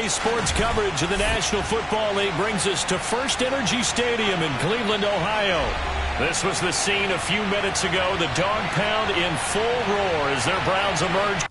Today's sports coverage of the National Football League brings us to First Energy Stadium in Cleveland, Ohio. This was the scene a few minutes ago. The dog pound in full roar as their Browns emerge.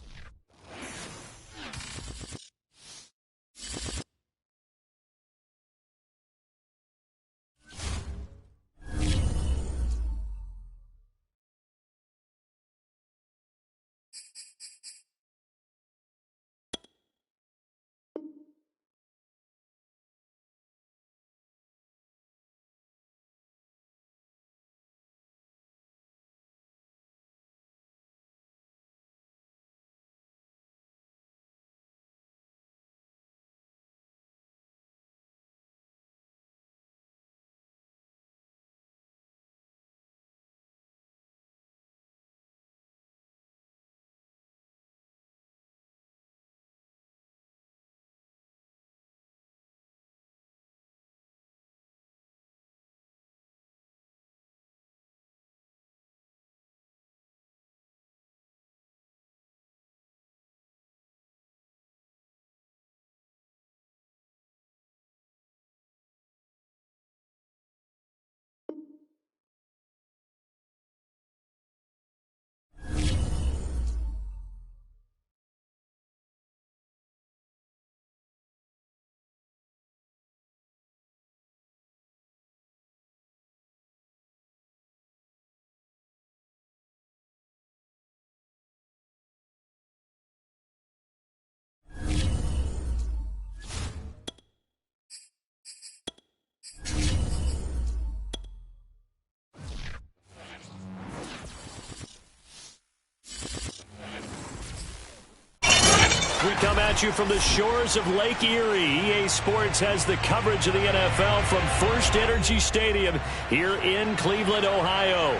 We come at you from the shores of Lake Erie. EA Sports has the coverage of the NFL from First Energy Stadium here in Cleveland, Ohio.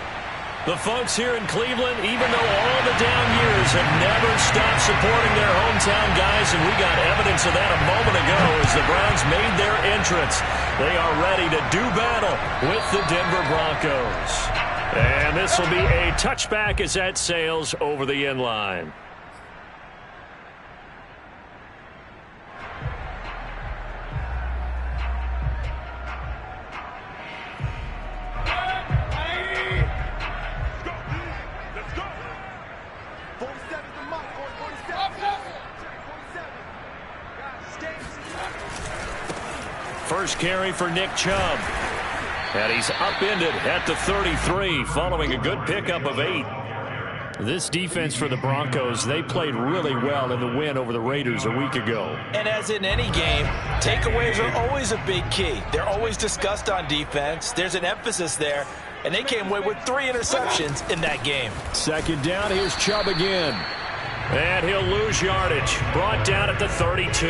The folks here in Cleveland, even though all the down years, have never stopped supporting their hometown guys, and we got evidence of that a moment ago as the Browns made their entrance. They are ready to do battle with the Denver Broncos. And this will be a touchback as that sails over the end line. First carry for Nick Chubb. And he's upended at the 33 following a good pickup of 8. This defense for the Broncos, they played really well in the win over the Raiders a week ago. And as in any game, takeaways are always a big key. They're always discussed on defense. There's an emphasis there, and they came away with 3 interceptions in that game. Second down, here's Chubb again. And he'll lose yardage. Brought down at the 32.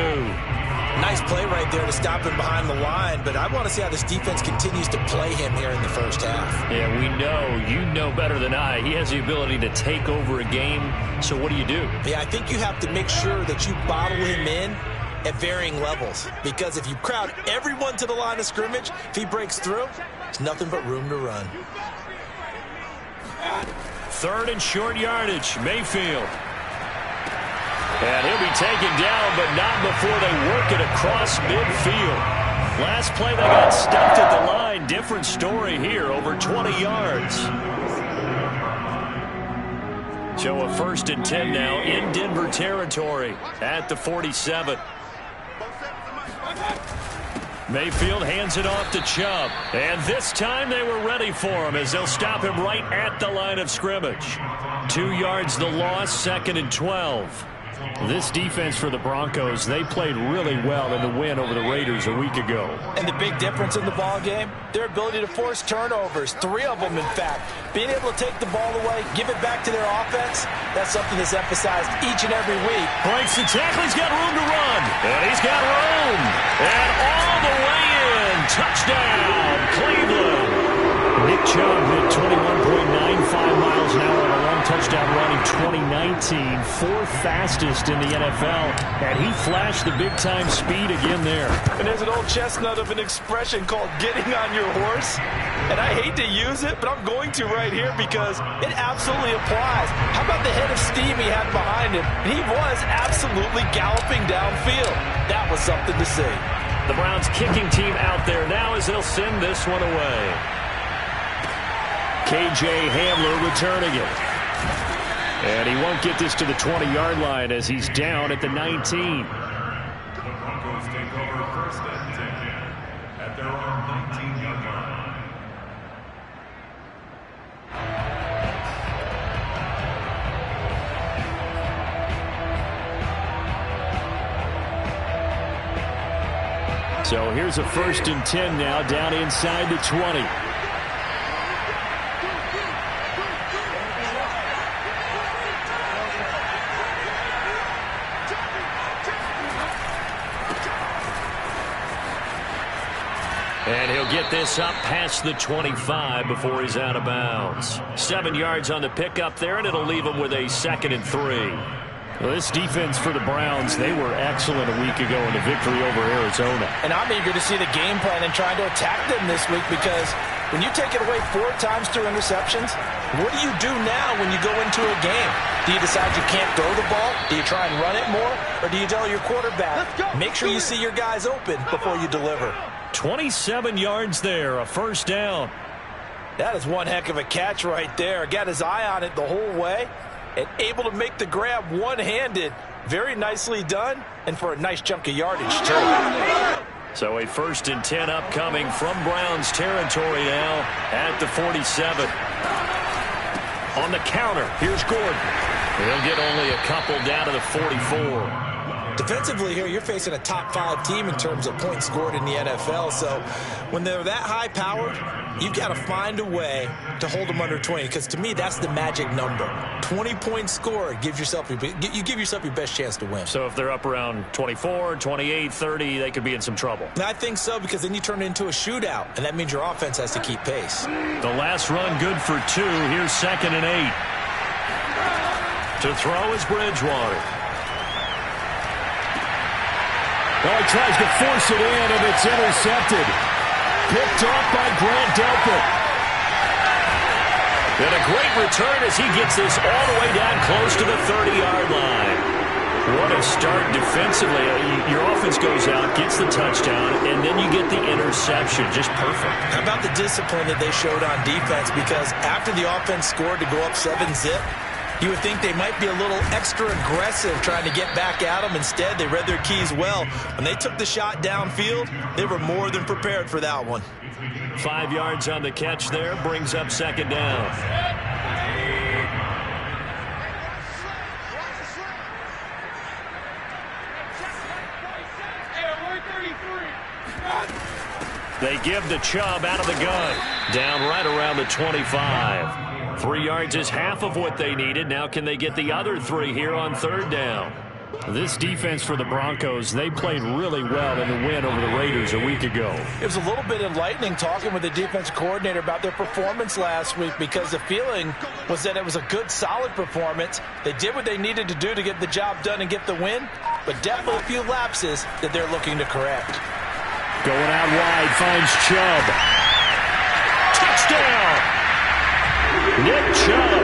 Nice play right there to stop him behind the line, but I want to see how this defense continues to play him here in the first half. Yeah, we know, you know better than I, he has the ability to take over a game, so what do you do? Yeah, I think you have to make sure that you bottle him in at varying levels, because if you crowd everyone to the line of scrimmage, if he breaks through, there's nothing but room to run. Third and short yardage, Mayfield. And he'll be taken down, but not before they work it across midfield. Last play, they got stuffed at the line. Different story here, over 20 yards. So a 1st and 10 now in Denver territory at the 47. Mayfield hands it off to Chubb. And this time they were ready for him as they'll stop him right at the line of scrimmage. 2 yards the loss, 2nd and 12. This defense for the Broncos, they played really well in the win over the Raiders a week ago. And the big difference in the ball game, their ability to force turnovers, 3 of them in fact. Being able to take the ball away, give it back to their offense, that's something that's emphasized each and every week. Breaks the tackle, he's got room to run. And he's got room. And all the way in, touchdown, Cleveland. Nick Chubb hit 21.95 miles an hour on a long touchdown run in 19, fourth fastest in the NFL, and he flashed the big-time speed again there. And there's an old chestnut of an expression called getting on your horse, and I hate to use it, but I'm going to right here because it absolutely applies. How about the head of steam he had behind him? He was absolutely galloping downfield. That was something to see. The Browns kicking team out there now as they'll send this one away. K.J. Hamler returning it. And he won't get this to the 20-yard line as he's down at the 19. The Broncos take over first and 10 at their own 19-yard line. So here's a first and 10 now down inside the 20. And he'll get this up past the 25 before he's out of bounds. 7 yards on the pickup there, and it'll leave him with a 2nd and 3. Well, this defense for the Browns, they were excellent a week ago in the victory over Arizona. And I'm eager to see the game plan and trying to attack them this week because when you take it away 4 times through interceptions, what do you do now when you go into a game? Do you decide you can't throw the ball? Do you try and run it more? Or do you tell your quarterback, make sure you see your guys open before you deliver? 27 yards there, a first down. That is one heck of a catch right there. Got his eye on it the whole way and able to make the grab one-handed. Very nicely done, and for a nice chunk of yardage, too. So a first and 10 upcoming from Browns territory now at the 47. On the counter, here's Gordon. He'll get only a couple down to the 44. Defensively here, you're facing a top 5 team in terms of points scored in the NFL. So when they're that high-powered, you've got to find a way to hold them under 20. Because to me, that's the magic number. 20 points scored, you give yourself your best chance to win. So if they're up around 24, 28, 30, they could be in some trouble. And I think so, because then you turn it into a shootout, and that means your offense has to keep pace. The last run good for 2. Here's 2nd and 8. To throw is Bridgewater. Well, he tries to force it in, and it's intercepted. Picked off by Grant Delpit. And a great return as he gets this all the way down close to the 30-yard line. What a start defensively. Your offense goes out, gets the touchdown, and then you get the interception. Just perfect. How about the discipline that they showed on defense? Because after the offense scored to go up 7-zip, you would think they might be a little extra aggressive trying to get back at them. Instead, they read their keys well. When they took the shot downfield, they were more than prepared for that one. 5 yards on the catch there, brings up 2nd down. They give the Chubb out of the gun. Down right around the 25. 3 yards is half of what they needed. Now can they get the other 3 here on 3rd down? This defense for the Broncos, they played really well in the win over the Raiders a week ago. It was a little bit enlightening talking with the defensive coordinator about their performance last week because the feeling was that it was a good, solid performance. They did what they needed to do to get the job done and get the win, but definitely a few lapses that they're looking to correct. Going out wide, finds Chubb. Touchdown! Nick Chubb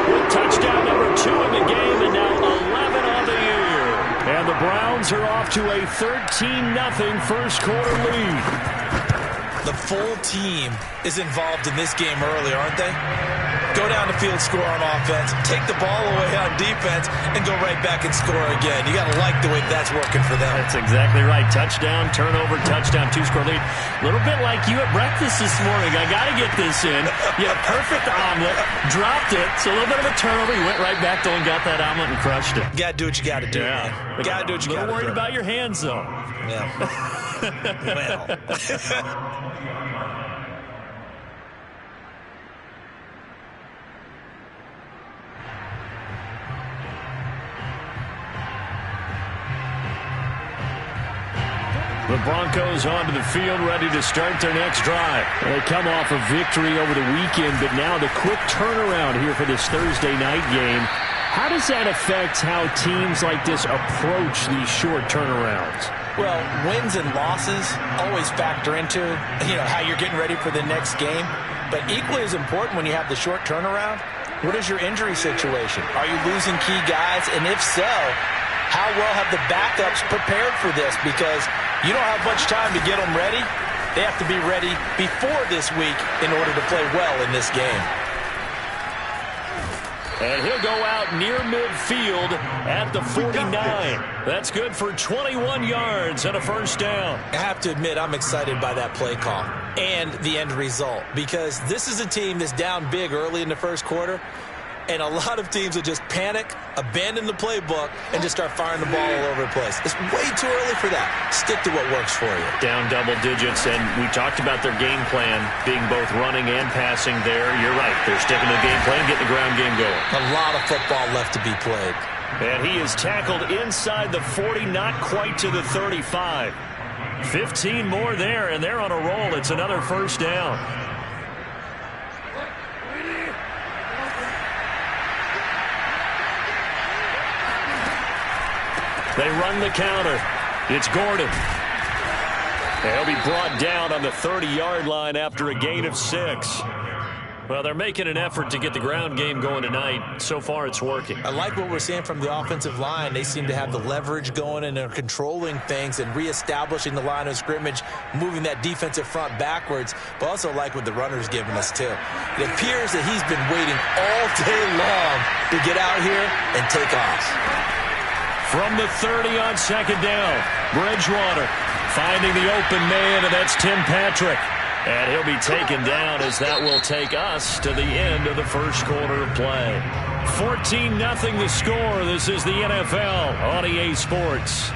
with touchdown number 2 in the game and now 11 on the year. And the Browns are off to a 13-0 first quarter lead. The full team is involved in this game early, aren't they? Go down the field, score on offense, take the ball away on defense, and go right back and score again. You got to like the way that's working for them. That's exactly right. Touchdown, turnover, touchdown, 2-score lead. A little bit like you at breakfast this morning. I got to get this in. You had a perfect omelet, dropped it. So a little bit of a turnover. You went right back, though, and got that omelet and crushed it. You got to do what you got to do, man. You got to do what you got to do. A little worried about your hands, though. Yeah. Well. The Broncos onto the field, ready to start their next drive. They come off a victory over the weekend, but now the quick turnaround here for this Thursday night game. How does that affect how teams like this approach these short turnarounds? Well, wins and losses always factor into, how you're getting ready for the next game. But equally as important when you have the short turnaround, what is your injury situation? Are you losing key guys? And if so, how well have the backups prepared for this? Because you don't have much time to get them ready. They have to be ready before this week in order to play well in this game. And he'll go out near midfield at the 49. That's good for 21 yards and a first down. I have to admit, I'm excited by that play call and the end result, because this is a team that's down big early in the first quarter, and a lot of teams will just panic, abandon the playbook, and just start firing the ball all over the place. It's way too early for that. Stick to what works for you. Down double digits, and we talked about their game plan being both running and passing there. You're right. They're sticking to the game plan, getting the ground game going. A lot of football left to be played. And he is tackled inside the 40, not quite to the 35. 15 more there, and they're on a roll. It's another first down. They run the counter. It's Gordon. He'll be brought down on the 30-yard line after a gain of 6. Well, they're making an effort to get the ground game going tonight. So far, it's working. I like what we're seeing from the offensive line. They seem to have the leverage going, and they're controlling things and reestablishing the line of scrimmage, moving that defensive front backwards, but also like what the runner's giving us, too. It appears that he's been waiting all day long to get out here and take off. From the 30 on second down, Bridgewater finding the open man, and that's Tim Patrick. And he'll be taken down as that will take us to the end of the first quarter of play. 14-0 the score. This is the NFL on EA Sports.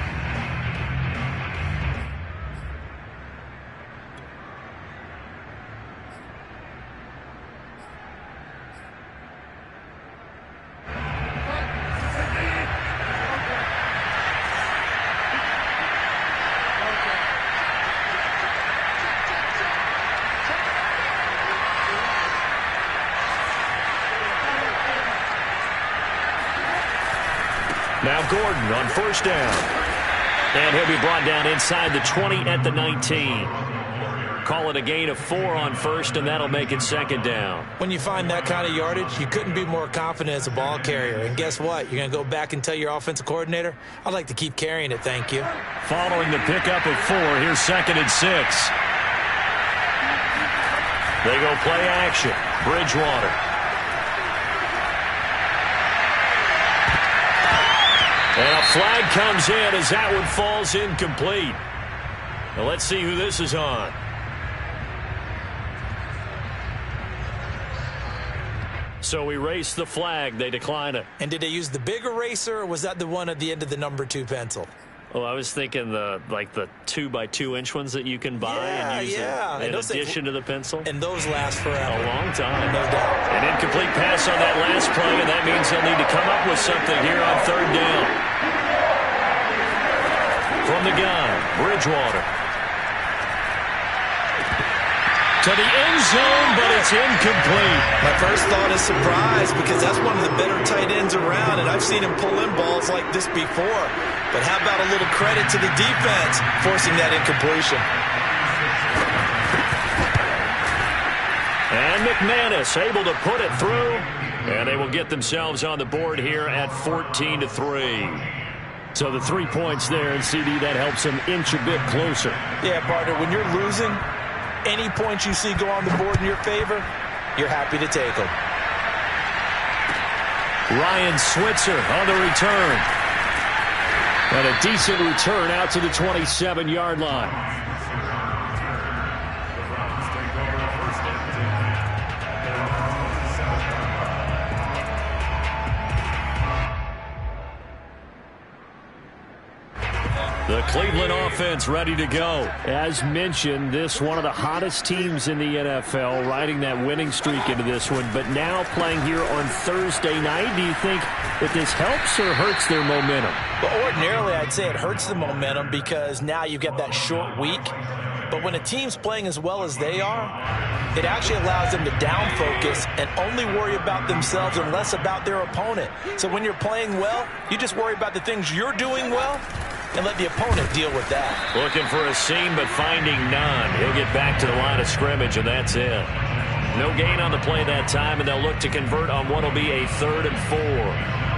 Now Gordon on first down. And he'll be brought down inside the 20 at the 19. Call it a gain of 4 on first, and that'll make it second down. When you find that kind of yardage, you couldn't be more confident as a ball carrier. And guess what? You're going to go back and tell your offensive coordinator, I'd like to keep carrying it, thank you. Following the pickup of 4, here's second and 6. They go play action. Bridgewater. And a flag comes in as that one falls incomplete. Now let's see who this is on. So we erase the flag. They decline it. And did they use the big eraser, or was that the one at the end of the number 2 pencil? Well, I was thinking the 2-by-2-inch ones that you can buy and use in addition to the pencil. And those last forever. A long time. No doubt. An incomplete pass on that last play, and that means they'll need to come up with something here on third down. From the gun, Bridgewater. To the end zone, but it's incomplete. My first thought is surprise, because that's one of the better tight ends around, and I've seen him pull in balls like this before. But how about a little credit to the defense forcing that incompletion? And McManus able to put it through, and they will get themselves on the board here at 14-3. So the 3 points there, and CD, that helps them inch a bit closer. Yeah, partner, when you're losing, any points you see go on the board in your favor, you're happy to take them. Ryan Switzer on the return. And a decent return out to the 27-yard line. The Cleveland offense ready to go. As mentioned, this one of the hottest teams in the NFL, riding that winning streak into this one, but now playing here on Thursday night. Do you think that this helps or hurts their momentum? Well, ordinarily, I'd say it hurts the momentum, because now you've got that short week. But when a team's playing as well as they are, it actually allows them to down focus and only worry about themselves and less about their opponent. So when you're playing well, you just worry about the things you're doing well and let the opponent deal with that. Looking for a seam, but finding none. He'll get back to the line of scrimmage, and that's it. No gain on the play that time, and they'll look to convert on what will be a 3rd and 4.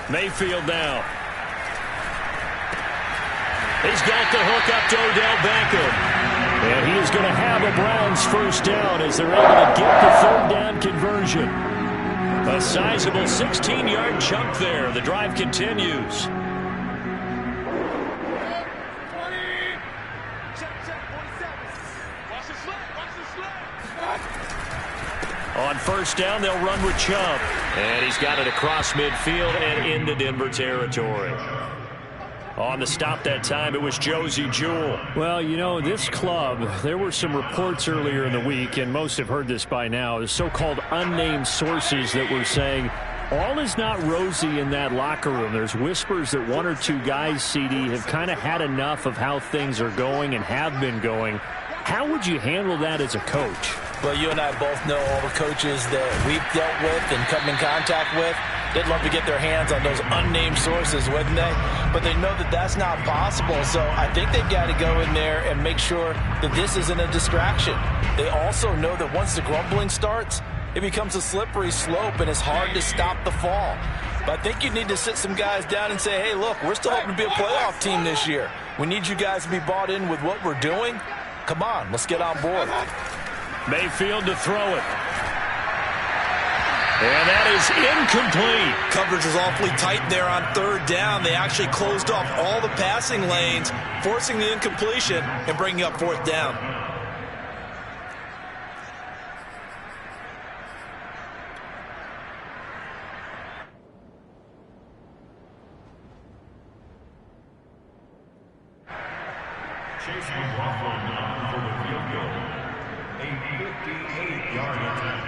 Mayfield now. He's got the hook up to Odell Beckham. And he is going to have a Browns first down as they're able to get the 3rd down conversion. A sizable 16-yard chunk there. The drive continues. On first down, they'll run with Chubb. And he's got it across midfield and into Denver territory. On the stop that time, it was Josie Jewell. Well, you know, this club, there were some reports earlier in the week, and most have heard this by now, the so-called unnamed sources that were saying all is not rosy in that locker room. There's whispers that 1 or 2 guys, CD, have kind of had enough of how things are going and have been going. How would you handle that as a coach? Well, you and I both know all the coaches that we've dealt with and come in contact with. They'd love to get their hands on those unnamed sources, wouldn't they? But they know that that's not possible, so I think they've got to go in there and make sure that this isn't a distraction. They also know that once the grumbling starts, it becomes a slippery slope, and it's hard to stop the fall. But I think you need to sit some guys down and say, hey, look, we're still hoping to be a playoff team this year. We need you guys to be bought in with what we're doing. Come on, let's get on board. Mayfield to throw it. And that is incomplete. Coverage was awfully tight there on 3rd down. They actually closed off all the passing lanes, forcing the incompletion and bringing up 4th down. Chase McLaughlin now for the field goal. A 58-yard attempt.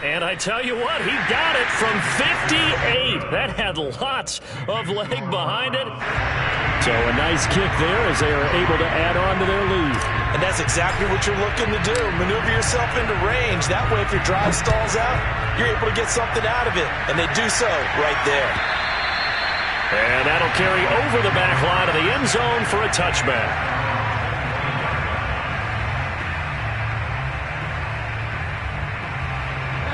And I tell you what, he got it from 58. That had lots of leg behind it. So a nice kick there as they are able to add on to their lead. And that's exactly what you're looking to do. Maneuver yourself into range. That way, if your drive stalls out, you're able to get something out of it. And they do so right there. And that'll carry over the back line of the end zone for a touchback.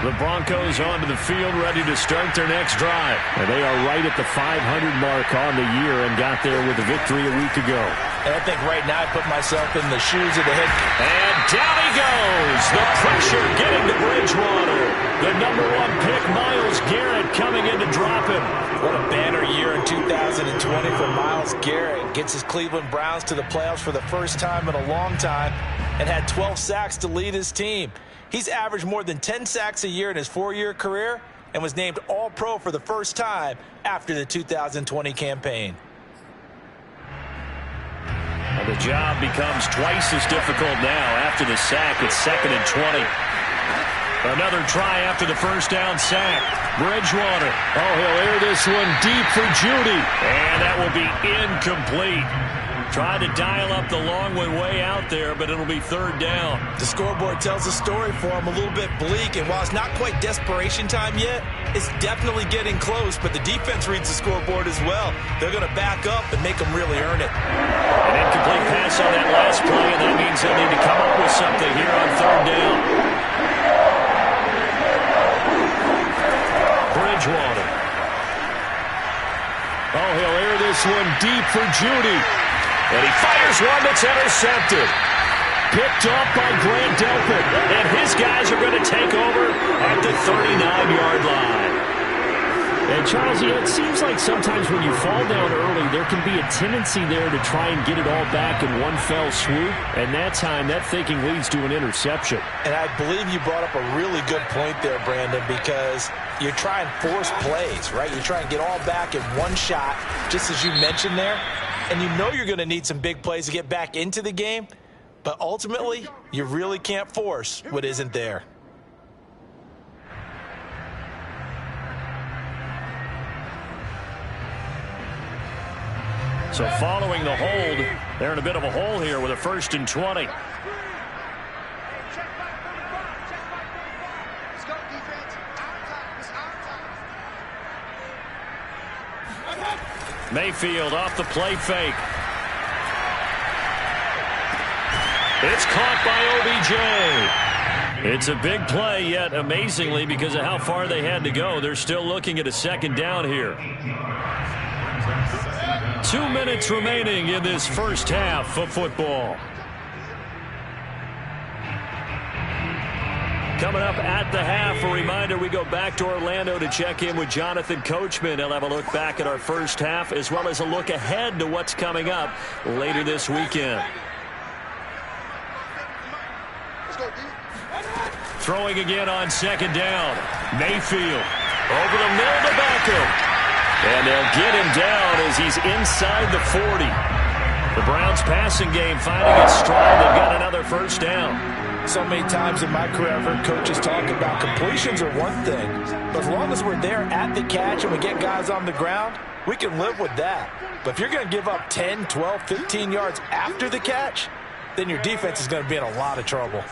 The Broncos onto the field, ready to start their next drive. And they are right at the 500 mark on the year and got there with a victory a week ago. And I think right now I put myself in the shoes of the head. And down he goes. The pressure getting to Bridgewater. The number 1 pick, Myles Garrett, coming in to drop him. What a banner year in 2020 for Myles Garrett. Gets his Cleveland Browns to the playoffs for the first time in a long time and had 12 sacks to lead his team. He's averaged more than 10 sacks a year in his 4-year career and was named All-Pro for the first time after the 2020 campaign. And the job becomes twice as difficult now after the sack. It's 2nd and 20. Another try after the first down sack. Bridgewater. Oh, he'll air this one deep for Judy. And that will be incomplete. Tried to dial up the long way out there, but it'll be 3rd down. The scoreboard tells a story for him, a little bit bleak, and while it's not quite desperation time yet, it's definitely getting close, but the defense reads the scoreboard as well. They're going to back up and make them really earn it. An incomplete pass on that last play, and that means they'll need to come up with something here on 3rd down. Bridgewater. Oh, he'll air this one deep for Judy. And he fires one that's intercepted. Picked up by Grant Delpit. And his guys are going to take over at the 39-yard line. And, Charles, it seems like sometimes when you fall down early, there can be a tendency there to try and get it all back in one fell swoop. And that time, that thinking leads to an interception. And I believe you brought up a really good point there, Brandon, because you're trying to force plays, right? You try and get all back in one shot, just as you mentioned there. and you know you're going to need some big plays to get back into the game, but ultimately, you really can't force what isn't there. So following the hold, they're in a bit of a hole here with a 1st and 20. Mayfield off the play fake. It's caught by OBJ. It's a big play, yet amazingly, because of how far they had to go, they're still looking at a 2nd down here. 2 minutes remaining in this first half of football. Coming up at the half, a reminder, we go back to Orlando to check in with Jonathan Coachman. He'll have a look back at our first half as well as a look ahead to what's coming up later this weekend. Throwing again on 2nd down. Mayfield over the middle to Beckham. And they'll get him down as he's inside the 40. The Browns passing game finding its stride. They've got another 1st down. So many times in my career, I've heard coaches talk about completions are one thing, but as long as we're there at the catch and we get guys on the ground, we can live with that. But if you're going to give up 10, 12, 15 yards after the catch, then your defense is going to be in a lot of trouble.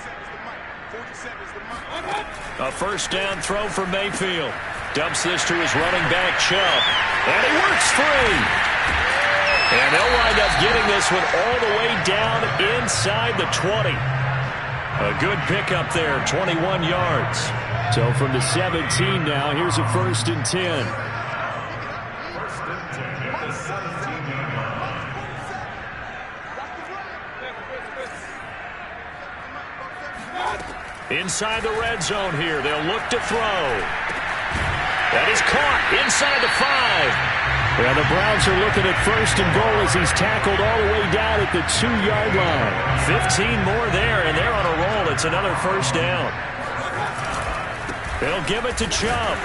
A 1st down throw for Mayfield. Dumps this to his running back, Chubb. And he works free. And they'll wind up getting this one all the way down inside the 20. A good pickup there, 21 yards. So from the 17 now, here's a 1st and 10. 1st and 10 at the 17-yard line. Inside the red zone here, they'll look to throw. That is caught inside the 5. And the Browns are looking at 1st and goal as he's tackled all the way down at the 2-yard line. 15 more there, and they're on a roll. It's another 1st down. They'll give it to Chubb.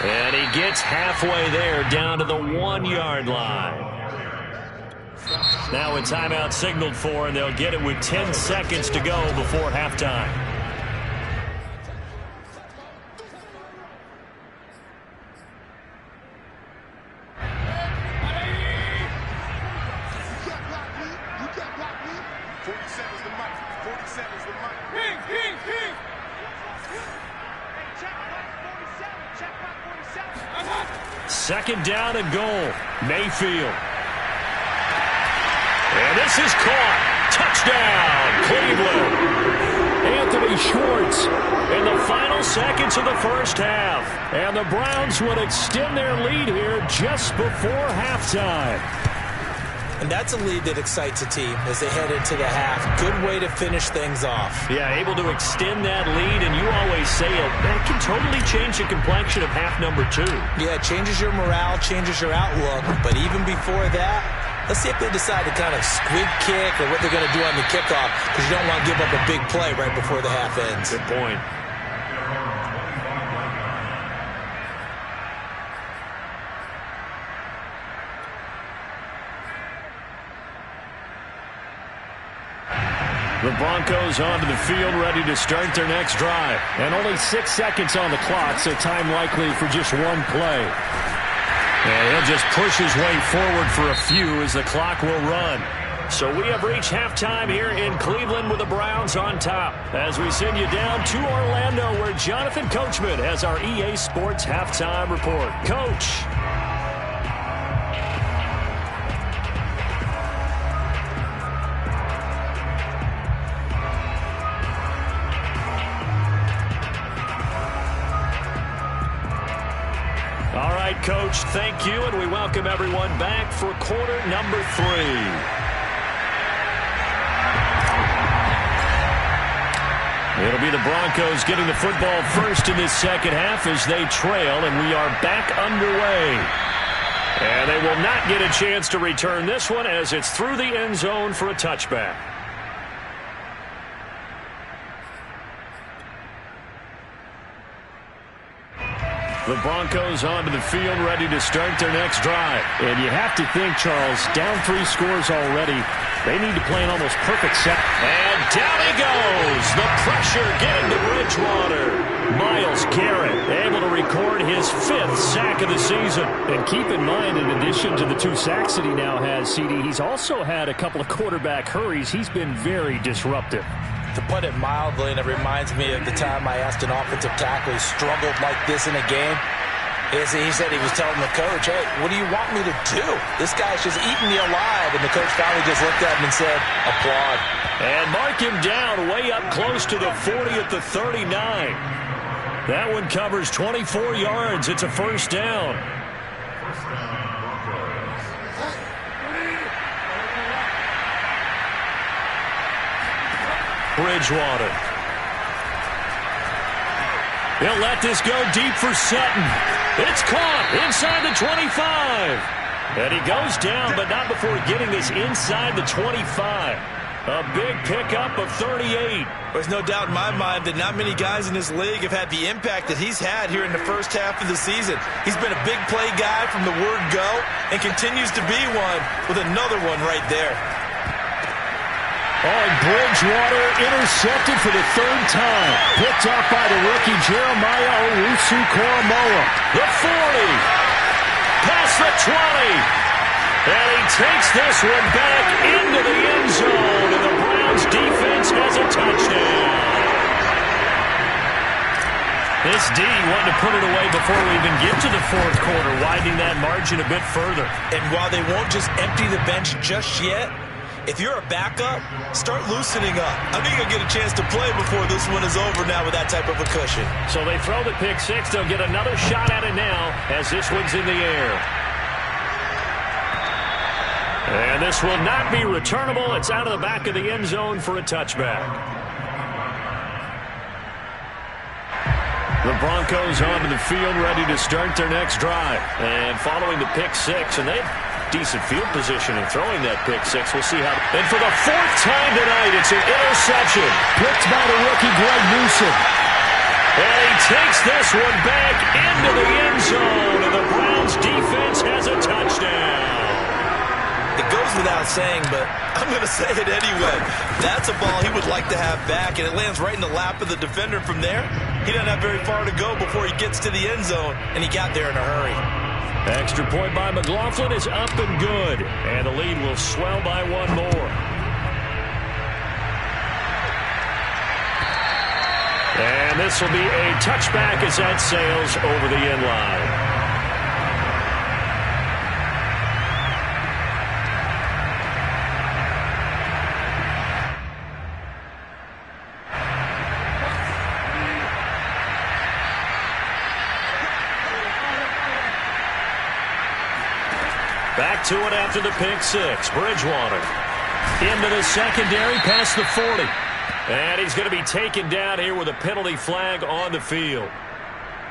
And he gets halfway there down to the 1-yard line. Now a timeout signaled for, and they'll get it with 10 seconds to go before halftime. Second down and goal. Mayfield. And this is caught. Touchdown, Cleveland. Anthony Schwartz in the final seconds of the first half. And the Browns would extend their lead here just before halftime. And that's a lead that excites a team as they head into the half. Good way to finish things off. Yeah, able to extend that lead, and you always say it, that can totally change the complexion of half number 2. Yeah, it changes your morale, changes your outlook. But even before that, let's see if they decide to kind of squib kick or what they're going to do on the kickoff, because you don't want to give up a big play right before the half ends. Good point. The Broncos onto the field, ready to start their next drive. And only 6 seconds on the clock, so time likely for just one play. And he'll just push his way forward for a few as the clock will run. So we have reached halftime here in Cleveland with the Browns on top. As we send you down to Orlando, where Jonathan Coachman has our EA Sports halftime report. Coach. All right, Coach, thank you, and we welcome everyone back for quarter number 3. It'll be the Broncos getting the football first in this second half as they trail, and we are back underway. And they will not get a chance to return this one as it's through the end zone for a touchback. The Broncos onto the field, ready to start their next drive. And you have to think, Charles, down 3 scores already. They need to play an almost perfect set. And down he goes. The pressure getting to Bridgewater. Myles Garrett able to record his 5th sack of the season. And keep in mind, in addition to the 2 sacks that he now has, CD, he's also had a couple of quarterback hurries. He's been very disruptive. To put it mildly, and it reminds me of the time I asked an offensive tackle who struggled like this in a game. He said he was telling the coach, hey, what do you want me to do? This guy's just eating me alive. And the coach finally just looked at him and said, applaud. And mark him down way up close to the 40 at the 39. That one covers 24 yards. It's a first down. Bridgewater. He'll let this go deep for Sutton. It's caught inside the 25. And he goes down, but not before getting this inside the 25. A big pickup of 38. There's no doubt in my mind that not many guys in this league have had the impact that he's had here in the first half of the season. He's been a big play guy from the word go and continues to be one with another one right there. Oh, and Bridgewater intercepted for the 3rd time. Picked up by the rookie Jeremiah Owusu-Koramoah. The 40. Past the 20. And he takes this one back into the end zone. And the Browns defense has a touchdown. This D wanted to put it away before we even get to the 4th quarter, widening that margin a bit further. And while they won't just empty the bench just yet, if you're a backup, start loosening up. I think you'll get a chance to play before this one is over now with that type of a cushion. So they throw the pick 6. They'll get another shot at it now as this one's in the air. And this will not be returnable. It's out of the back of the end zone for a touchback. The Broncos onto the field, ready to start their next drive. And following the pick 6, and they've decent field position in throwing that pick 6. We'll see how. And for the 4th time tonight, it's an interception. Picked by the rookie Greg Newsome. And he takes this one back into the end zone, and the Browns defense has a touchdown. It goes without saying, but I'm going to say it anyway. That's a ball he would like to have back, and it lands right in the lap of the defender from there. He doesn't have very far to go before he gets to the end zone, and he got there in a hurry. Extra point by McLaughlin is up and good. And the lead will swell by 1 more. And this will be a touchback as that sails over the end line. Back to it after the pick 6. Bridgewater into the secondary past the 40. And he's going to be taken down here with a penalty flag on the field.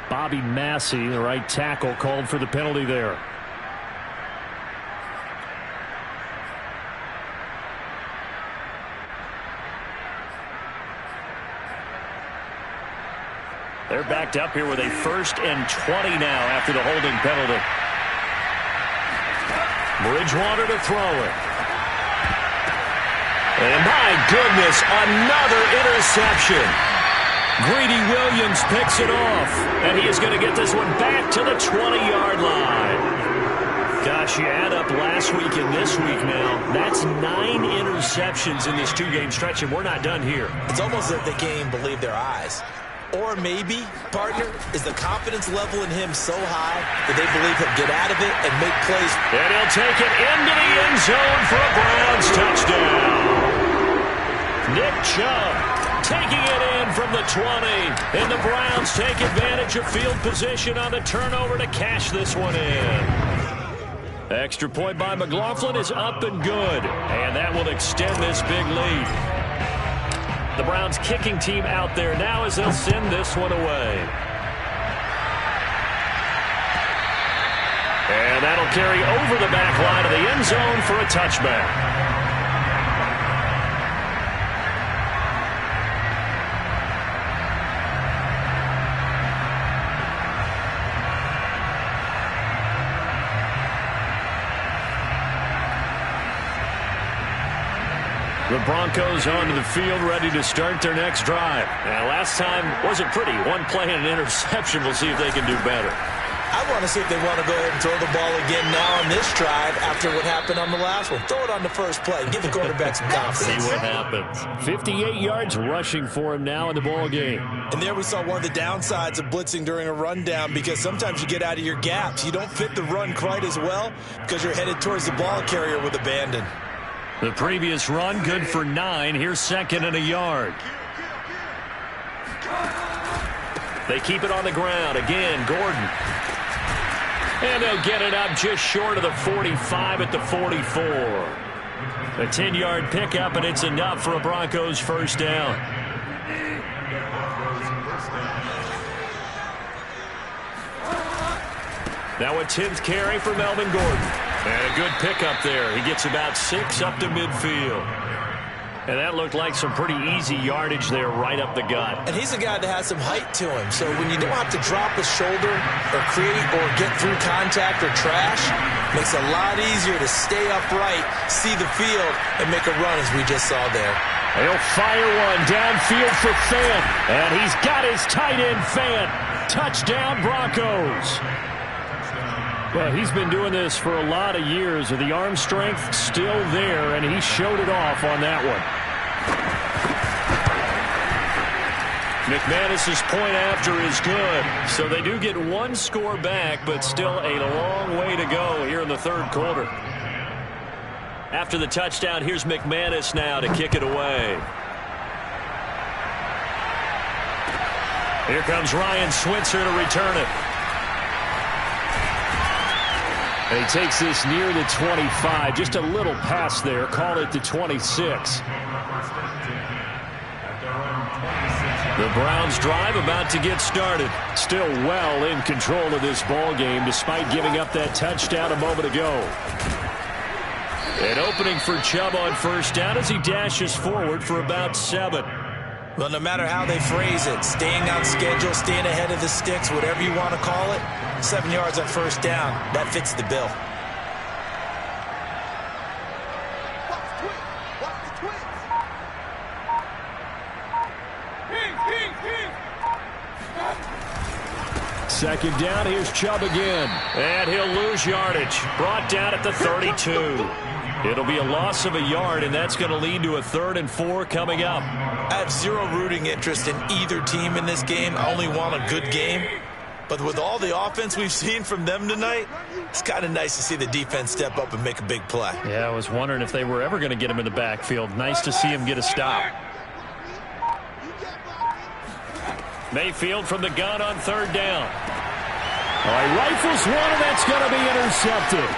Bobby Massey, the right tackle, called for the penalty there. They're backed up here with a 1st and 20 now after the holding penalty. Bridgewater to throw it. And my goodness, another interception. Greedy Williams picks it off. And he is going to get this one back to the 20-yard line. Gosh, you add up last week and this week now. That's 9 interceptions in this 2-game stretch, and we're not done here. It's almost as if they can't even believe their eyes. Or maybe, partner, is the confidence level in him so high that they believe he'll get out of it and make plays. And he'll take it into the end zone for a Browns touchdown. Nick Chubb taking it in from the 20. And the Browns take advantage of field position on the turnover to cash this one in. Extra point by McLaughlin is up and good. And that will extend this big lead. The Browns kicking team out there now as they'll send this one away. And that'll carry over the back line of the end zone for a touchback. The Broncos onto the field, ready to start their next drive. And last time wasn't pretty. One play and an interception. We'll see if they can do better. I want to see if they want to go ahead and throw the ball again now on this drive after what happened on the last one. Throw it on the first play. Give the quarterback some confidence. See what happens. 58 yards rushing for him now in the ball game. And there we saw one of the downsides of blitzing during a rundown, because sometimes you get out of your gaps. You don't fit the run quite as well because you're headed towards the ball carrier with abandon. The previous run, good for 9. Here's 2nd and a yard. They keep it on the ground. Again, Gordon. And they'll get it up just short of the 45 at the 44. A 10-yard pickup, and it's enough for a Broncos first down. Now a 10th carry for Melvin Gordon. And a good pickup there. He gets about 6 up to midfield. And that looked like some pretty easy yardage there right up the gut. And he's a guy that has some height to him. So when you don't have to drop a shoulder or create or get through contact or trash, makes it a lot easier to stay upright, see the field, and make a run as we just saw there. He'll fire one downfield for Fan. And he's got his tight end, Fan. Touchdown, Broncos. Well, he's been doing this for a lot of years. The arm strength still there, and he showed it off on that one. McManus's point after is good. So they do get one score back, but still a long way to go here in the third quarter. After the touchdown, here's McManus now to kick it away. Here comes Ryan Switzer to return it. And he takes this near the 25. Just a little pass there. Call it the 26. The Browns drive about to get started. Still well in control of this ball game despite giving up that touchdown a moment ago. An opening for Chubb on first down as he dashes forward for about 7. Well, no matter how they phrase it, staying on schedule, staying ahead of the sticks, whatever you want to call it, 7 yards on first down, that fits the bill. Second down, here's Chubb again. And he'll lose yardage. Brought down at the 32. It'll be a loss of a yard, and that's going to lead to a 3rd and 4 coming up. I have zero rooting interest in either team in this game. I only want a good game. But with all the offense we've seen from them tonight, it's kind of nice to see the defense step up and make a big play. Yeah, I was wondering if they were ever going to get him in the backfield. Nice to see him get a stop. Mayfield from the gun on 3rd down. All right, rifles one, and that's going to be intercepted.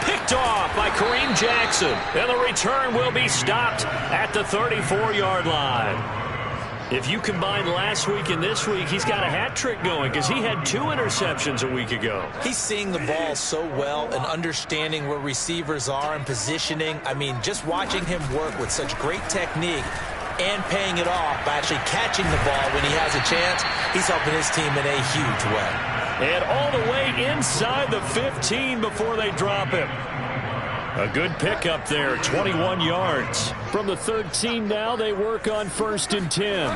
Picked off by Kareem Jackson. And the return will be stopped at the 34-yard line. If you combine last week and this week, he's got a hat trick going because he had 2 interceptions a week ago. He's seeing the ball so well and understanding where receivers are and positioning. I mean, just watching him work with such great technique and paying it off by actually catching the ball when he has a chance, he's helping his team in a huge way. And all the way inside the 15 before they drop him. A good pickup there, 21 yards. From the 13 now, they work on 1st and 10.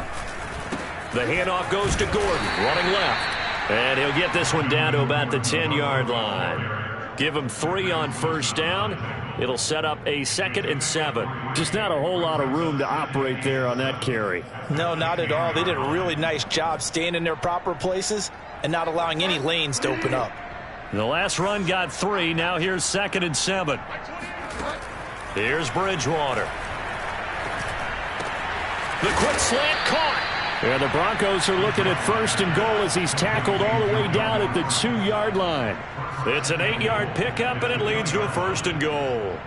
The handoff goes to Gordon, running left. And he'll get this one down to about the 10-yard line. Give him 3 on first down. It'll set up a 2nd and 7. Just not a whole lot of room to operate there on that carry. No, not at all. They did a really nice job staying in their proper places and not allowing any lanes to open up. The last run got 3. Now here's 2nd and 7. Here's Bridgewater. The quick slant caught. And the Broncos are looking at 1st and goal as he's tackled all the way down at the 2-yard line. It's an 8-yard pickup, and it leads to a 1st and goal.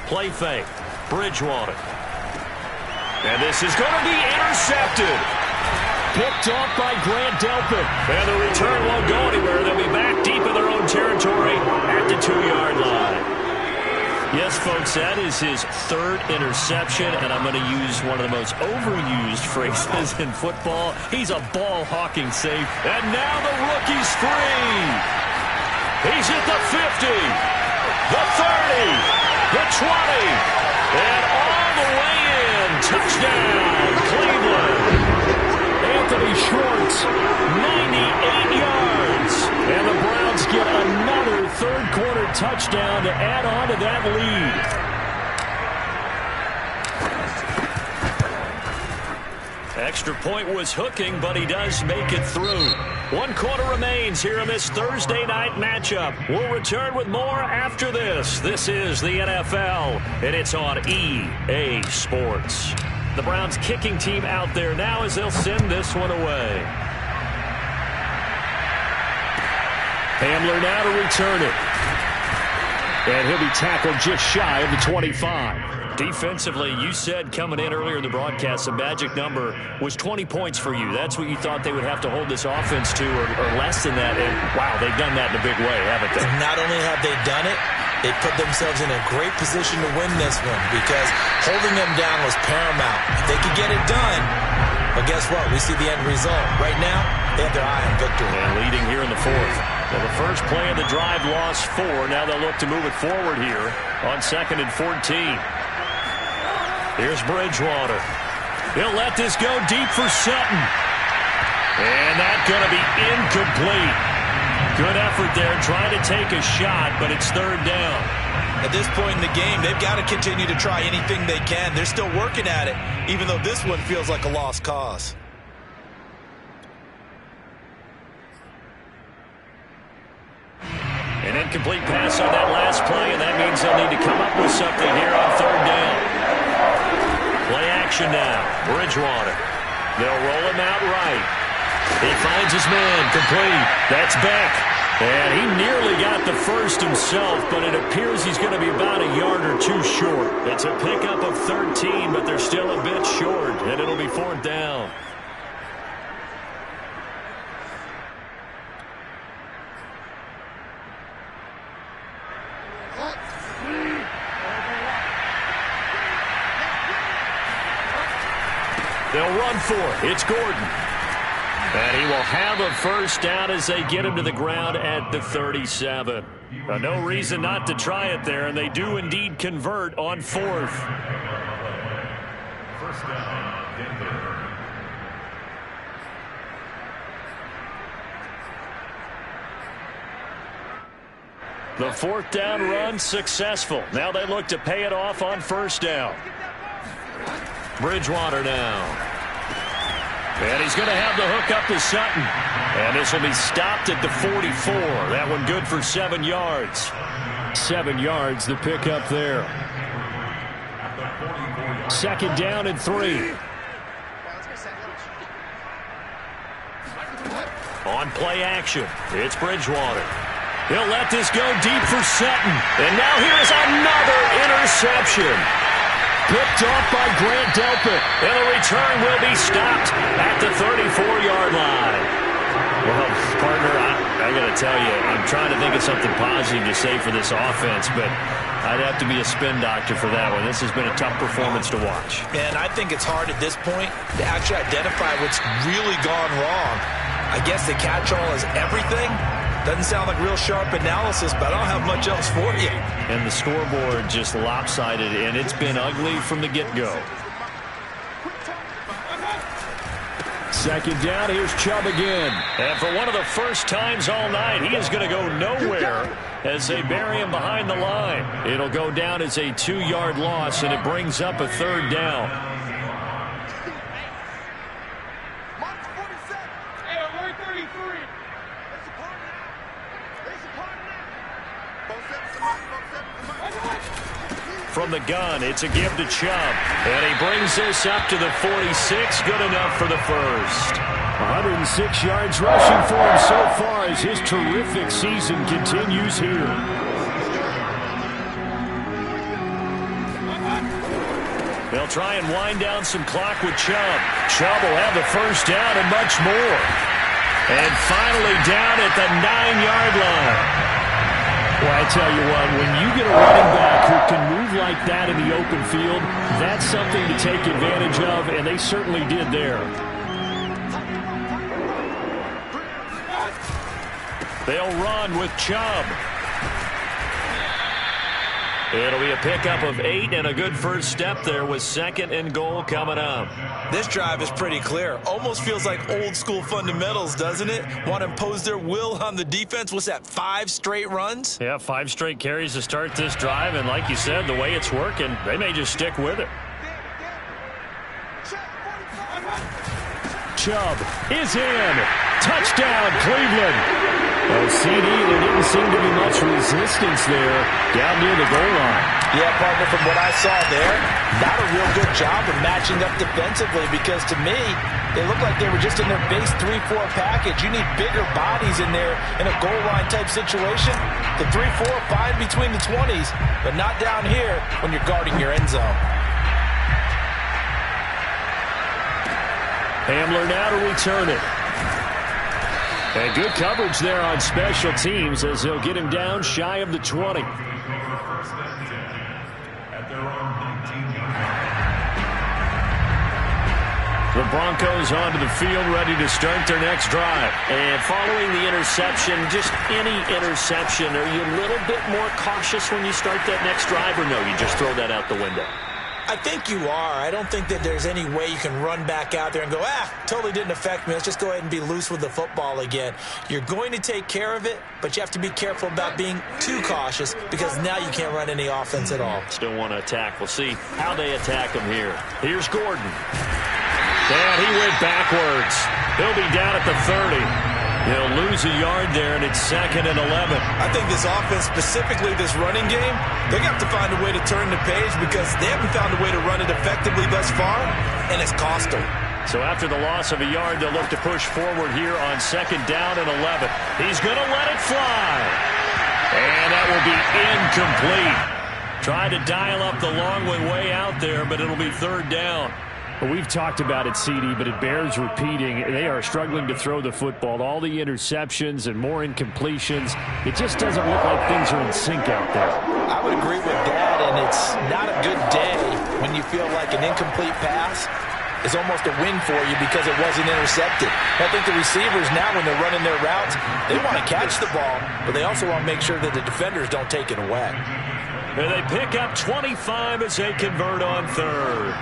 Play fake. Bridgewater. And this is going to be intercepted. Picked off by Grant Delpit. And the return won't go anywhere. They'll be back deep in their own territory at the 2-yard line. Yes, folks, that is his third interception, and I'm going to use one of the most overused phrases in football. He's a ball-hawking safe. And now the rookie's free. He's at the 50, the 30, the 20, and all the way in. Touchdown, Cleveland. Anthony Schwartz, 98 yards. And the Browns get another third-quarter touchdown to add on to that lead. Extra point was hooking, but he does make it through. 1 quarter remains here in this Thursday night matchup. We'll return with more after this. This is the NFL, and it's on EA Sports. The Browns kicking team out there now as they'll send this one away. Hamler now to return it. And he'll be tackled just shy of the 25. Defensively, you said coming in earlier in the broadcast, the magic number was 20 points for you. That's what you thought they would have to hold this offense to, or less than that. And, wow, they've done that in a big way, haven't they? Not only have they done it, they put themselves in a great position to win this one because holding them down was paramount. If they could get it done, but guess what? We see the end result. Right now, they have their eye on victory. And leading here in the fourth. Well, the first play of the drive lost 4. Now they'll look to move it forward here on 2nd and 14. Here's Bridgewater. He'll let this go deep for Sutton. And that's going to be incomplete. Good effort there trying to take a shot, but it's 3rd down. At this point in the game, they've got to continue to try anything they can. They're still working at it, even though this one feels like a lost cause. An incomplete pass on that last play, and that means they'll need to come up with something here on 3rd down. Play action now. Bridgewater. They'll roll him out right. He finds his man. Complete. That's Beck. And he nearly got the first himself, but it appears he's going to be about a yard or 2 short. It's a pickup of 13, but they're still a bit short, and it'll be 4th down. They'll run for it. It's Gordon. And he will have a first down as they get him to the ground at the 37. No reason not to try it there, and they do indeed convert on 4th. First down, Denver. The 4th down run successful. Now they look to pay it off on 1st down. Bridgewater now. And he's going to have the hook up to Sutton. And this will be stopped at the 44. That one good for 7 yards. 7 yards, the pickup there. 2nd down and 3. On play action, it's Bridgewater. He'll let this go deep for Sutton. And now here's another interception. Picked off by Grant Delpit. And the return will be stopped at the 34-yard line. Well, partner, I got to tell you, I'm trying to think of something positive to say for this offense, but I'd have to be a spin doctor for that one. This has been a tough performance to watch. And I think it's hard at this point to actually identify what's really gone wrong. I guess the catch-all is everything. Doesn't sound like real sharp analysis, but I don't have much else for you. And the scoreboard just lopsided, and it's been ugly from the get-go. 2nd down, here's Chubb again. And for one of the first times all night, he is going to go nowhere as they bury him behind the line. It'll go down as a 2-yard loss, and it brings up a 3rd down. From the gun, it's a give to Chubb. And he brings this up to the 46. Good enough for the first. 106 yards rushing for him so far as his terrific season continues here. They'll try and wind down some clock with Chubb. Chubb will have the first down and much more. And finally down at the 9-yard line. Well, I tell you what, when you get a running back who can move like that in the open field, that's something to take advantage of, and they certainly did there. They'll run with Chubb. It'll be a pickup of 8 and a good first step there with 2nd and goal coming up. This drive is pretty clear. Almost feels like old school fundamentals, doesn't it? Want to impose their will on the defense. What's that, 5 straight runs? Yeah, 5 straight carries to start this drive, and like you said, the way it's working, they may just stick with it. Chubb is in. Touchdown, Cleveland. Well, CD, there didn't seem to be much resistance there down near the goal line. Yeah, partner, from what I saw there, not a real good job of matching up defensively because to me, they looked like they were just in their base 3-4 package. You need bigger bodies in there in a goal line type situation. The 3-4, fine between the 20s, but not down here when you're guarding your end zone. Hamler now to return it. And good coverage there on special teams as they'll get him down shy of the 20. The Broncos onto the field, ready to start their next drive. And following the interception, just any interception, are you a little bit more cautious when you start that next drive, or no, you just throw that out the window? I think you are. I don't think that there's any way you can run back out there and go, totally didn't affect me. Let's just go ahead and be loose with the football again. You're going to take care of it, but you have to be careful about being too cautious because now you can't run any offense at all. Still want to attack. We'll see how they attack him here. Here's Gordon. And he went backwards. He'll be down at the 30. He'll lose a yard there, and it's 2nd and 11. I think this offense, specifically this running game, they're going to have to find a way to turn the page because they haven't found a way to run it effectively thus far, and it's cost them. So after the loss of a yard, they'll look to push forward here on 2nd down and 11. He's going to let it fly. And that will be incomplete. Tried to dial up the long way out there, but it'll be 3rd down. Well, we've talked about it, CD, but it bears repeating. They are struggling to throw the football. All the interceptions and more incompletions. It just doesn't look like things are in sync out there. I would agree with that, and it's not a good day when you feel like an incomplete pass is almost a win for you because it wasn't intercepted. I think the receivers now, when they're running their routes, they want to catch the ball, but they also want to make sure that the defenders don't take it away. And they pick up 25 as they convert on 3rd.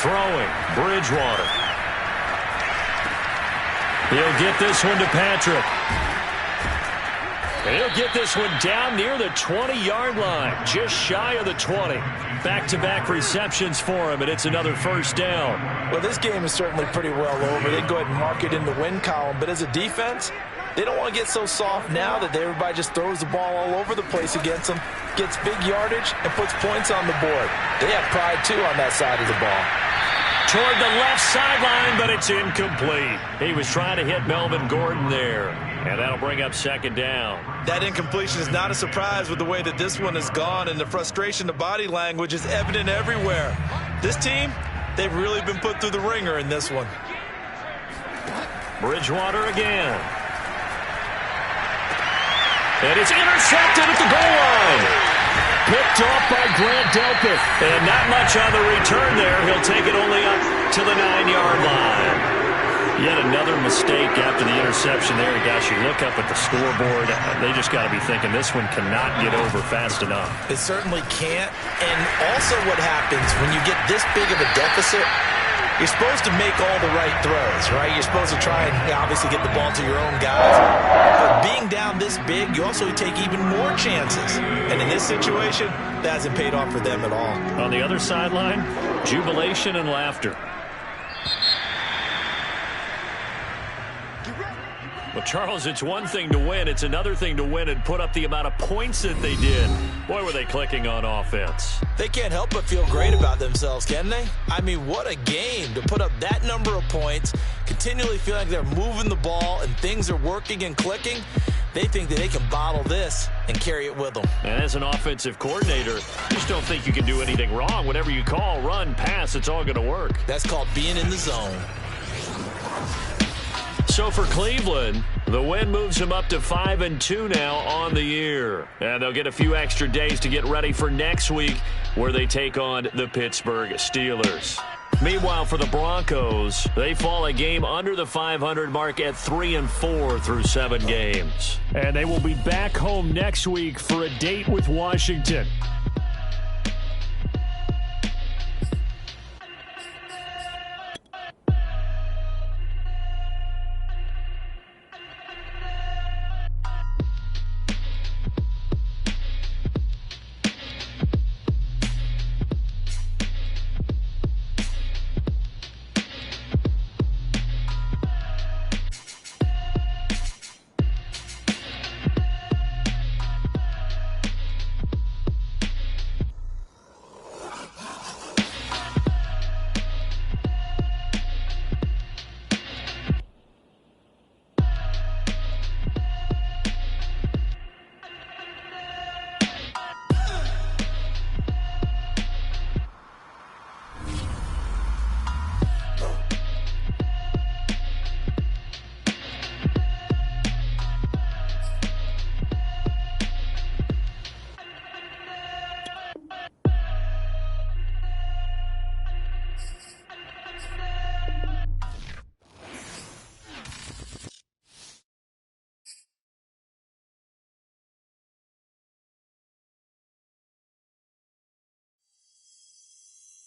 Throwing, Bridgewater. He'll get this one to Patrick. And he'll get this one down near the 20-yard line, just shy of the 20. Back-to-back receptions for him, and it's another 1st down. Well, this game is certainly pretty well over. They can go ahead and mark it in the win column, but as a defense, they don't want to get so soft now that everybody just throws the ball all over the place against them, gets big yardage, and puts points on the board. They have pride, too, on that side of the ball. Toward the left sideline, but it's incomplete. He was trying to hit Melvin Gordon there, and that'll bring up 2nd down. That incompletion is not a surprise with the way that this one has gone, and the frustration, the body language is evident everywhere. This team, they've really been put through the ringer in this one. Bridgewater again. And it's intercepted at the goal line. Picked off by Grant Delpit. And not much on the return there. He'll take it only up to the 9-yard line. Yet another mistake after the interception there. Gosh, you look up at the scoreboard. They just got to be thinking this one cannot get over fast enough. It certainly can't. And also what happens when you get this big of a deficit, you're supposed to make all the right throws, right? You're supposed to try and obviously get the ball to your own guys. But being down this big, you also take even more chances. And in this situation, that hasn't paid off for them at all. On the other sideline, jubilation and laughter. Well, Charles, it's one thing to win. It's another thing to win and put up the amount of points that they did. Boy, were they clicking on offense. They can't help but feel great about themselves, can they? I mean, what a game to put up that number of points, continually feeling like they're moving the ball and things are working and clicking. They think that they can bottle this and carry it with them. And as an offensive coordinator, you just don't think you can do anything wrong. Whatever you call, run, pass, it's all going to work. That's called being in the zone. So for Cleveland, the win moves them up to 5-2 now on the year. And they'll get a few extra days to get ready for next week, where they take on the Pittsburgh Steelers. Meanwhile, for the Broncos, they fall a game under the 500 mark at 3-4 through 7 games. And they will be back home next week for a date with Washington.